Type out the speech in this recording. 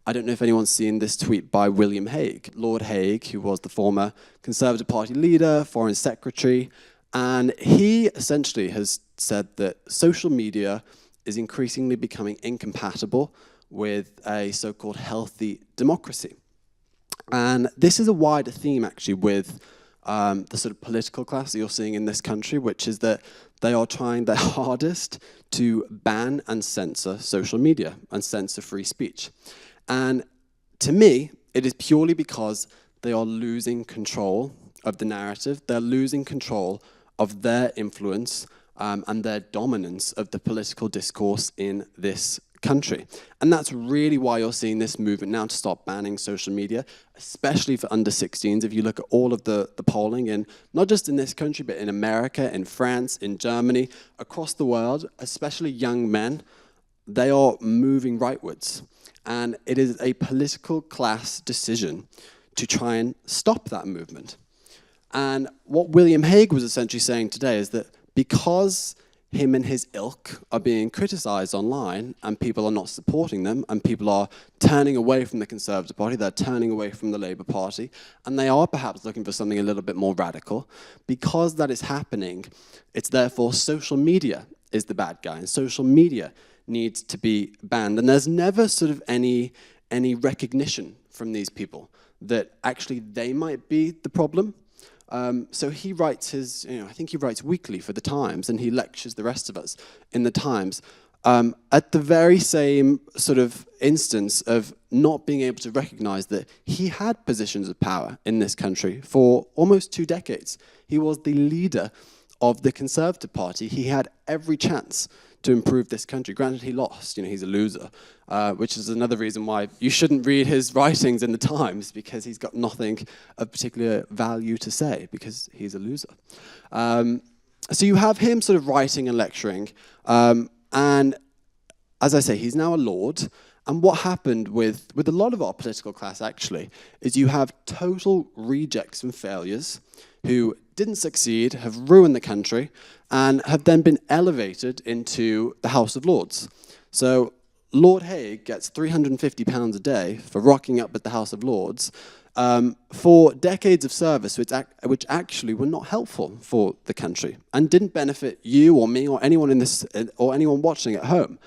I don't know if anyone's seen this tweet by William Hague, Lord Hague, who was the former Conservative Party leader, Foreign Secretary, and he essentially has said that social media is increasingly becoming incompatible with a so-called healthy democracy. And this is a wider theme, actually, with the sort of political class that you're seeing in this country, which is that they are trying their hardest to ban and censor social media and censor free speech. And to me, it is purely because they are losing control of the narrative. They're losing control of their influence and their dominance of the political discourse in this country. And that's really why you're seeing this movement now to stop banning social media, especially for under 16s. If you look at all of the polling, in not just in this country, but in America, in France, in Germany, across the world, especially young men, they are moving rightwards. And it is a political class decision to try and stop that movement. And what William Hague was essentially saying today is that because him and his ilk are being criticized online and people are not supporting them and people are turning away from the Conservative Party, they're turning away from the Labour Party, and they are perhaps looking for something a little bit more radical. Because that is happening, it's therefore social media is the bad guy, and social media needs to be banned. And there's never sort of any recognition from these people that actually they might be the problem. So he writes his, I think he writes weekly for the Times, and he lectures the rest of us in the Times at the very same sort of instance of not being able to recognize that he had positions of power in this country for almost 2 decades. He was the leader of the Conservative Party. He had every chance to improve this country. Granted, he lost, he's a loser, which is another reason why you shouldn't read his writings in the Times, because he's got nothing of particular value to say, because he's a loser. So you have him sort of writing and lecturing, and as I say, he's now a lord. And what happened with a lot of our political class, actually, is you have total rejects and failures who didn't succeed, have ruined the country, and have then been elevated into the House of Lords. So Lord Hague gets £350 a day for rocking up at the House of Lords for decades of service which actually were not helpful for the country and didn't benefit you or me or anyone in this or anyone watching at home.